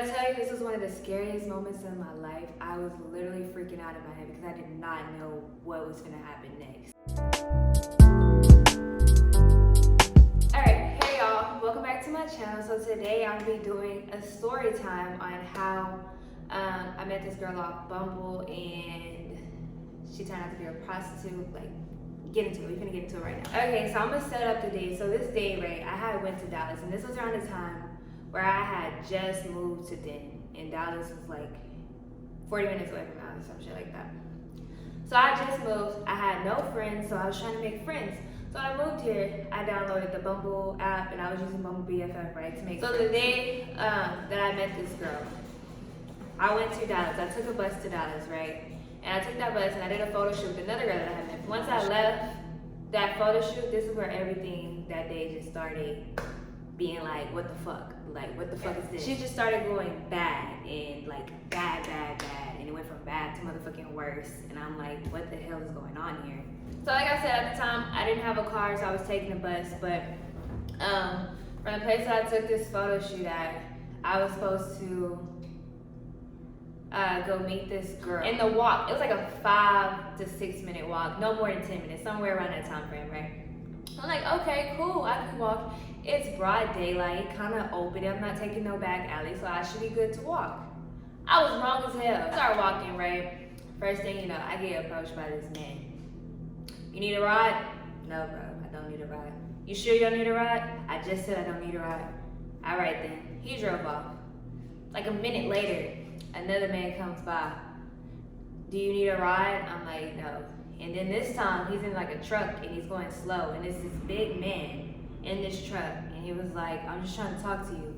I tell you, this was one of the scariest moments in my life. I was literally freaking out in my head because I did not know what was gonna happen next. Alright, hey y'all, welcome back to my channel. So today I'm gonna be doing a story time on how I met this girl off Bumble and she turned out to be a prostitute. Like, get into it, we're gonna get into it right now. Okay, so I'm gonna set up the date. So this day, right, I had went to Dallas and this was around the time where I had just moved to Denton, and Dallas was like 40 minutes away from Dallas, some shit like that. So I just moved, I had no friends, so I was trying to make friends. So when I moved here, I downloaded the Bumble app and I was using Bumble BFF, right, to make friends. So the day that I met this girl, I went to Dallas, I took a bus to Dallas, right? And I took that bus and I did a photo shoot with another girl that I had met. Once I left that photo shoot, this is where everything that day just started being like, what the fuck? Like, what the fuck is this? She just started going bad and like bad. And it went from bad to motherfucking worse. And I'm like, what the hell is going on here? So like I said, at the time, I didn't have a car, so I was taking a bus. But from the place that I took this photo shoot at, I was supposed to go meet this girl. And the walk, it was like a 5 to 6 minute walk, no more than 10 minutes, somewhere around that time frame, right? I'm like, okay, cool, I can walk. It's broad daylight, kind of open. I'm not taking no back alley, so I should be good to walk. I was wrong as hell. I start walking, right? First thing you know, I get approached by this man. You need a ride? No, bro, I don't need a ride. You sure you don't need a ride? I just said I don't need a ride. All right then. He drove off. Like a minute later, another man comes by. Do you need a ride? I'm like, no. And then this time, he's in like a truck and he's going slow. And it's this big man in this truck. And he was like, I'm just trying to talk to you.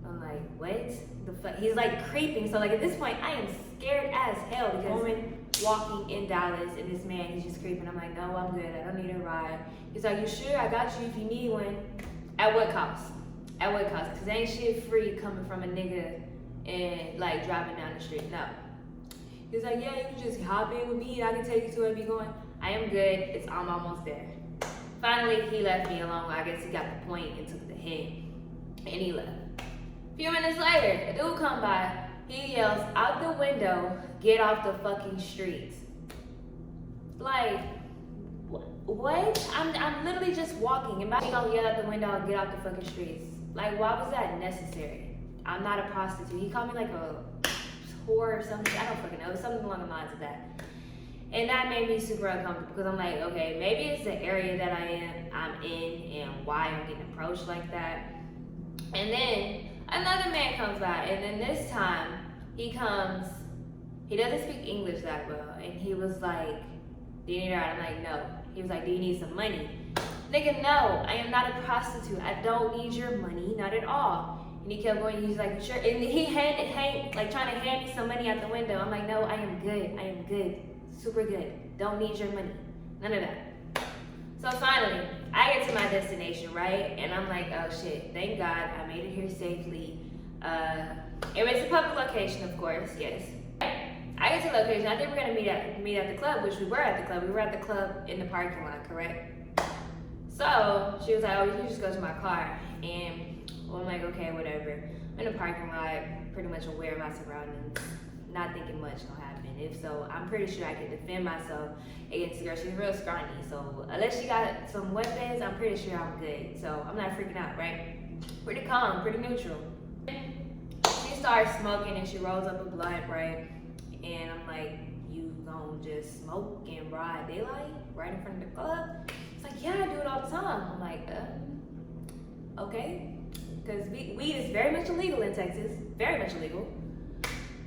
I'm like, what the fuck? He's like creeping. So like at this point, I am scared as hell because woman walking in Dallas and this man, he's just creeping. I'm like, no, I'm good. I don't need a ride. He's like, you sure? I got you if you need one. At what cost? At what cost? Because ain't shit free coming from a nigga and like driving down the street. No. He's like, yeah, you can just hop in with me and I can take you to where you going. I am good. I'm almost there. Finally, he left me alone. I guess he got the point and took the hit. And he left. A few minutes later, a dude come by. He yells out the window, get off the fucking streets. Like, what? I'm literally just walking. And he gonna yell out the window, get off the fucking streets. Like, why was that necessary? I'm not a prostitute. He called me like a whore or something. I don't fucking know. Something along the lines of that. And that made me super uncomfortable because I'm like, okay, maybe it's the area that I'm in and why I'm getting approached like that. And then another man comes by, and then this time he comes, he doesn't speak English that well, and he was like, do you need a ride? I'm like, no. He was like, do you need some money? Nigga, no, I am not a prostitute. I don't need your money, not at all. And he kept going, he's like, sure. And he like trying to hand me some money out the window. I'm like, no, I am good, super good. Don't need your money, none of that. So finally, I get to my destination, right? And I'm like, oh shit, thank God I made it here safely. It was a public location, of course, yes. I get to the location, I think we're gonna meet at the club, which we were at the club. We were at the club in the parking lot, correct? So she was like, oh, you can just go to my car. And well, I'm like, okay, whatever. I'm in the parking lot, pretty much aware of my surroundings, not thinking much gonna happen. If so, I'm pretty sure I can defend myself against the girl. She's real scrawny, so unless she got some weapons, I'm pretty sure I'm good. So I'm not freaking out, right? Pretty calm, pretty neutral. She starts smoking and she rolls up a blunt, right? And I'm like, you gonna just smoke in broad daylight right in front of the club? It's like, yeah, I do it all the time. I'm like, okay. Because weed is very much illegal in Texas, very much illegal.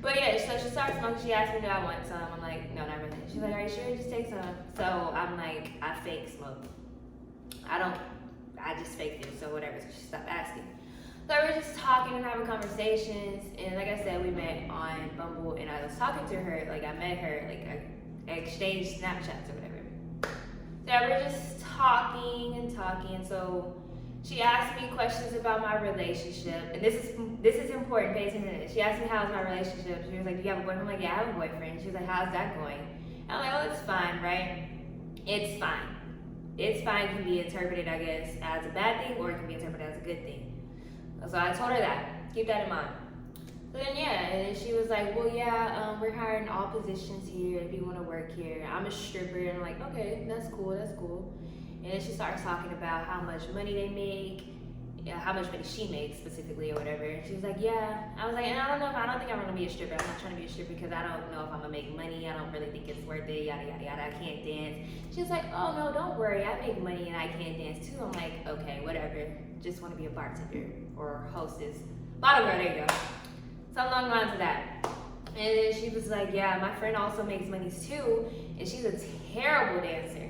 But yeah, so she starts smoking, she asked me, do I want some? I'm like, no, not really. She's like, are you sure? Just take some. So I'm like, I fake smoke. I just faked it, so whatever. So she stopped asking. So we were just talking and having conversations, and like I said, we met on Bumble, and I was talking to her, like I met her, like I exchanged Snapchats or whatever. So yeah, we were just talking, and so she asked me questions about my relationship, and this is important, pay attention to this. She asked me how's my relationship. She was like, do you have a boyfriend? I'm like, yeah, I have a boyfriend. She was like, how's that going? And I'm like, oh, it's fine, right? It's fine. It's fine can be interpreted, I guess, as a bad thing, or it can be interpreted as a good thing. So I told her that. Keep that in mind. So then yeah, and then she was like, well yeah, we're hiring all positions here if you want to work here. I'm a stripper, and I'm like, okay, that's cool, that's cool. And then she starts talking about how much money they make, how much money she makes specifically or whatever. And she was like, yeah. I was like, and I don't think I'm gonna be a stripper. I'm not trying to be a stripper because I don't know if I'm gonna make money. I don't really think it's worth it, yada yada yada. I can't dance. She was like, oh no, don't worry, I make money and I can't dance too. I'm like, okay, whatever. Just want to be a bartender or hostess. Bottom girl, there you go. Something along the lines of that. And then she was like, yeah, my friend also makes money too, and she's a terrible dancer.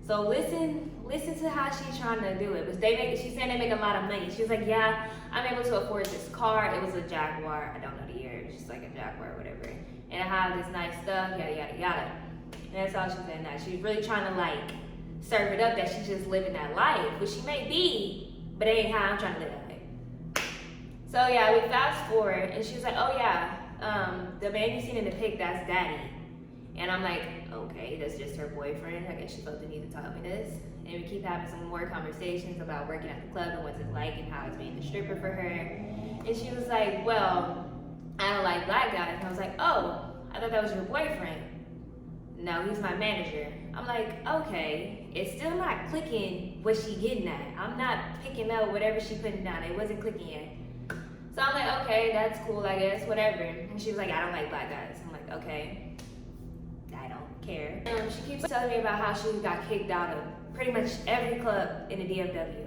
So listen to how she's trying to do it. But she's saying they make a lot of money. She was like, yeah, I'm able to afford this car. It was a Jaguar. I don't know the year. It was just like a Jaguar or whatever. And I have this nice stuff, yada, yada, yada. And that's all she said now. She's really trying to like serve it up that she's just living that life, which she may be, but it ain't how I'm trying to live that life. So yeah, we fast forward, and she was like, oh yeah, the man you seen in the pic, that's daddy. And I'm like, okay, that's just her boyfriend. I guess she felt the need to tell me this. And we keep having some more conversations about working at the club and what's it like and how it's being the stripper for her. And she was like, well, I don't like black guys. And I was like, oh, I thought that was your boyfriend. No, he's my manager. I'm like, okay, it's still not clicking what she getting at. I'm not picking up whatever she putting down. It wasn't clicking yet. So I'm like, okay, that's cool, I guess, whatever. And she was like, I don't like black guys. I'm like, okay. I don't care. She keeps telling me about how she got kicked out of pretty much every club in the DFW.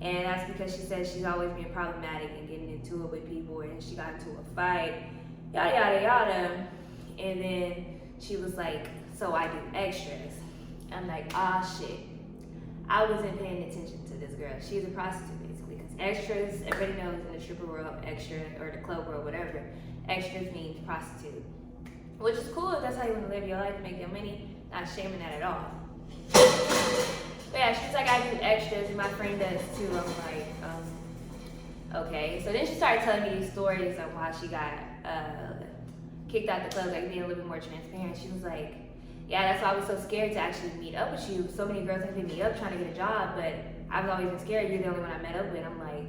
And that's because she says she's always being problematic and getting into it with people, and she got into a fight, yada, yada, yada. And then she was like, so I do extras. I'm like, ah, shit. I wasn't paying attention to this girl. She's a prostitute, basically, because extras, everybody knows in the stripper world, extra, or the club world, whatever, extras means prostitute. Which is cool if that's how you want to live your life, make your money. Not shaming that at all. But yeah, she's like, I do extras, and my friend does too. I'm like, okay. So then she started telling me these stories of how she got kicked out the club, like being a little bit more transparent. She was like, yeah, that's why I was so scared to actually meet up with you. So many girls have hit me up trying to get a job, but I've always been scared. You're the only one I met up with. I'm like,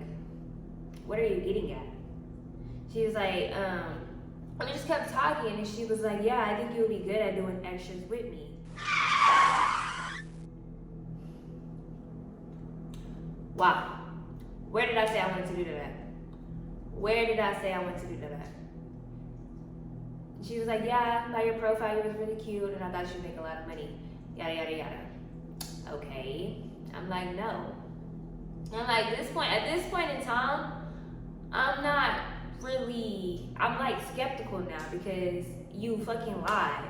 what are you getting at? She was like, and we just kept talking, and she was like, yeah, I think you would be good at doing extras with me. Wow. Where did I say I wanted to do that? Where did I say I wanted to do that? She was like, yeah, by your profile, you was really cute, and I thought you'd make a lot of money. Yada, yada, yada. Okay. I'm like, no. I'm like, at this point in time, I'm like skeptical now because you fucking lied.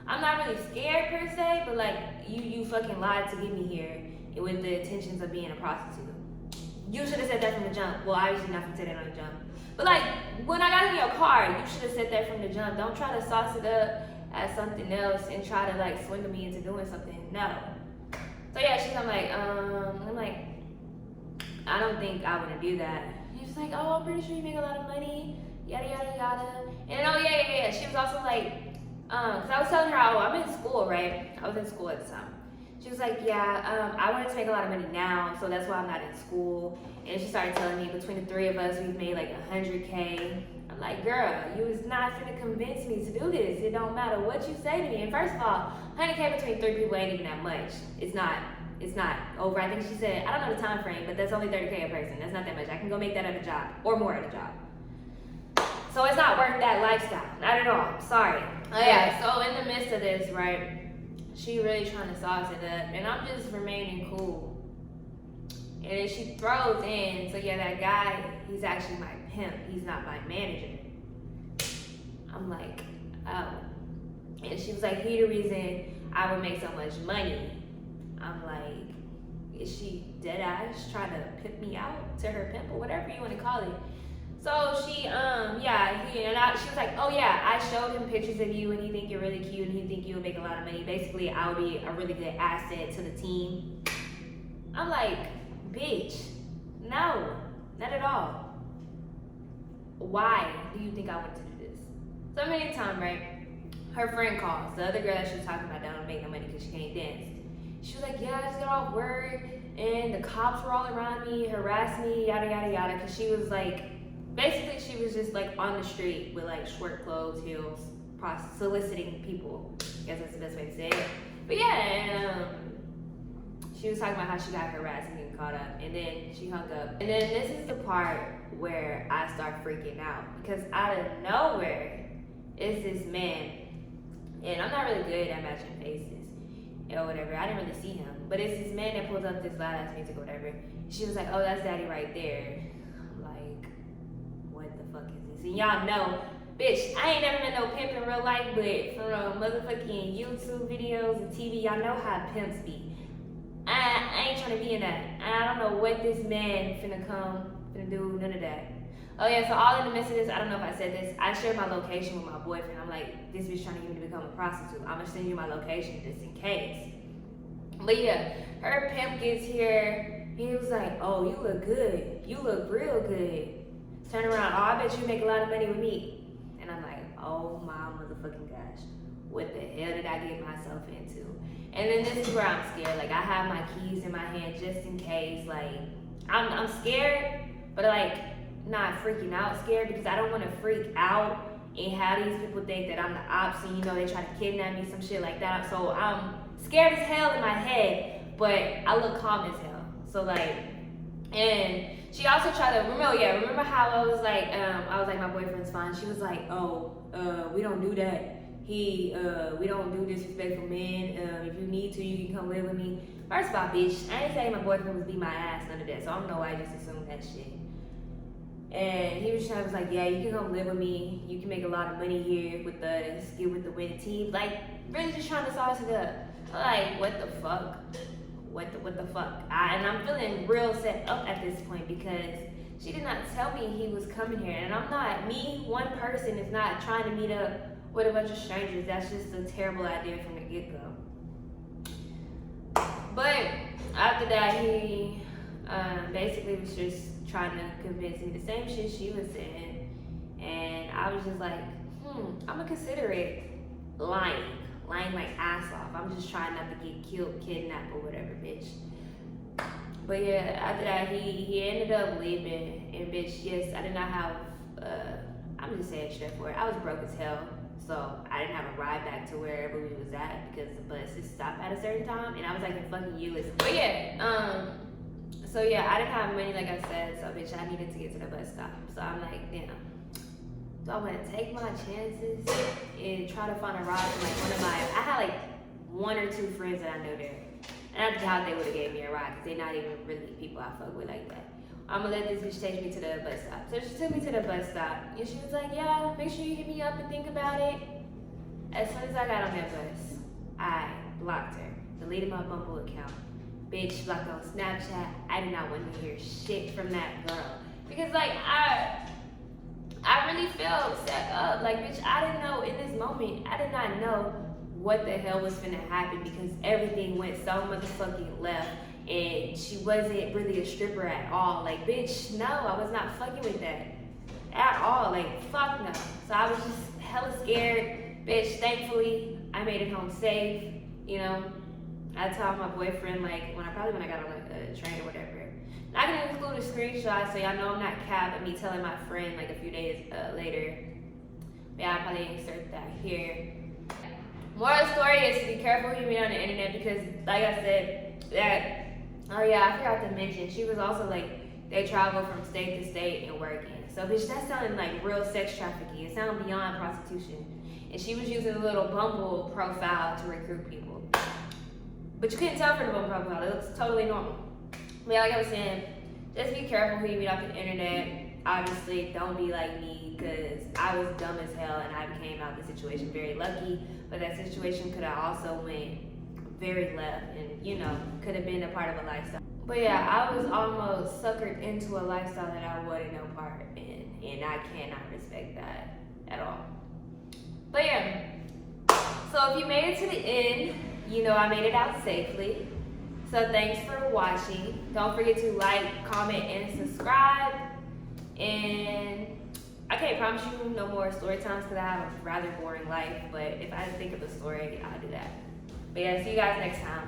I'm not really scared per se, but like you fucking lied to get me here with the intentions of being a prostitute. You should have said that from the jump. Well, obviously not from said that on the jump. But like when I got in your car, you should have said that from the jump. Don't try to sauce it up as something else and try to like swindle me into doing something. No. So yeah, I'm like, I don't think I want to do that. He was like, oh, I'm pretty sure you make a lot of money. Yada, yada, yada. And oh, yeah. She was also like, because I was telling her, oh, I'm in school, right? I was in school at the time. She was like, yeah, I wanted to make a lot of money now, so that's why I'm not in school. And she started telling me between the three of us, we've made like $100K. I'm like, girl, you was not finna convince me to do this. It don't matter what you say to me. And first of all, $100K between three people ain't even that much. It's not over. I think she said, I don't know the time frame, but that's only $30K a person. That's not that much. I can go make that at a job or more at a job. So it's not worth that lifestyle. Not at all. Sorry. Oh yeah, so in the midst of this, right, she really trying to sauce it up, and I'm just remaining cool. And then she throws in, so yeah, that guy, he's actually my pimp. He's not my manager. I'm like, oh. And she was like, he the reason I would make so much money. I'm like, is she dead ass trying to pimp me out to her pimp or whatever you want to call it? So she, she was like, oh yeah, I showed him pictures of you and he think you're really cute and he think you would make a lot of money. Basically, I would be a really good asset to the team. I'm like, bitch, no, not at all. Why do you think I want to do this? So many times, right, her friend calls, the other girl that she was talking about that don't make no money because she can't dance. She was like, yeah, I just got off work and the cops were all around me, harassed me, yada, yada, yada, because she was like, basically she was just like on the street with like short clothes, heels, soliciting people. I guess that's the best way to say it. But yeah, and she was talking about how she got harassed and getting caught up, and then she hung up. And then this is the part where I start freaking out, because out of nowhere is this man, and I'm not really good at matching faces or whatever. I didn't really see him, but it's this man that pulls up this loud ass music or whatever. She was like, "Oh, that's Daddy right there." I'm like, what the fuck is this? And y'all know, bitch, I ain't never been no pimp in real life, but from motherfucking YouTube videos and TV, y'all know how pimps be. I ain't trying to be in that. I don't know what this man finna do, none of that. Oh yeah, so all in the midst of this, I don't know if I said this, I shared my location with my boyfriend. I'm like, this bitch trying to get me to become a prostitute. I'm gonna send you my location just in case. But yeah, her pimp gets here. He was like, oh, you look good. You look real good. Turn around, oh, I bet you make a lot of money with me. And I'm like, oh my motherfucking gosh. What the hell did I get myself into? And then this is where I'm scared. Like, I have my keys in my hand just in case. Like, I'm scared, but like, not freaking out scared, because I don't want to freak out and have these people think that I'm the ops and, you know, they try to kidnap me, some shit like that. So I'm scared as hell in my head, but I look calm as hell. So like, and she also tried to, remember how I was like, my boyfriend's fine. She was like, oh, we don't do that. We don't do disrespectful men. If you need to, you can come live with me. First of all, bitch, I ain't saying my boyfriend was beat my ass, none of that. So I don't know why I just assumed that shit. And he was like, yeah, you can come live with me. You can make a lot of money here with us. Get with the winning team. Like, really just trying to sauce it up. Like, what the fuck? What the fuck? And I'm feeling real set up at this point, because she did not tell me he was coming here. And I'm not, one person is not trying to meet up with a bunch of strangers. That's just a terrible idea from the get-go. But after that, he basically was just trying to convince me the same shit she was saying. And I was just like, I'm gonna consider it lying my ass off. I'm just trying not to get killed, kidnapped, or whatever, bitch. But yeah, after that, he ended up leaving. And bitch, yes, I did not have, I'm just saying straight for it, I was broke as hell. So I didn't have a ride back to wherever we was at, because the buses stopped at a certain time, and I was like in fucking Ulysses. But yeah, so yeah, I didn't have money, like I said, so bitch, I needed to get to the bus stop. So I'm like, damn, do I want to take my chances and try to find a ride from like one of my, I had like 1 or 2 friends that I know there, and I doubt they would have gave me a ride, because they're not even really people I fuck with like that. I'm gonna let this bitch take me to the bus stop. So she took me to the bus stop, and she was like, yeah, make sure you hit me up and think about it. As soon as I got on that bus, I blocked her, deleted my Bumble account. Bitch, blocked on Snapchat. I did not want to hear shit from that girl. Because like, I really felt set up. Like, bitch, I didn't know in this moment, I did not know what the hell was finna happen, because everything went so motherfucking left. And she wasn't really a stripper at all. Like, bitch, no, I was not fucking with that at all. Like, fuck no. So I was just hella scared. Bitch, thankfully, I made it home safe. You know, I told my boyfriend, like, when I got on a train or whatever. Not gonna include a screenshot, so y'all know I'm not capping me telling my friend, like, a few days later. But yeah, I'll probably insert that here. Moral of the story is to be careful who you meet on the internet, because, like I said, that. Oh yeah, I forgot to mention, she was also like, they travel from state to state and working. So bitch, that sounded like real sex trafficking. It sounded beyond prostitution. And she was using a little Bumble profile to recruit people. But you couldn't tell from the Bumble profile, it looks totally normal. But yeah, like I was saying, just be careful who you meet off the internet. Obviously, don't be like me, because I was dumb as hell and I came out of the situation very lucky. But that situation could have also went very left, and you know, could have been a part of a lifestyle. But yeah, I was almost suckered into a lifestyle that I wanted no part in, and I cannot respect that at all. But yeah, so if you made it to the end, you know I made it out safely. So thanks for watching. Don't forget to like, comment, and subscribe. And I can't promise you no more story times, because I have a rather boring life, but if I think of a story, I'll do that. But yeah, see you guys next time.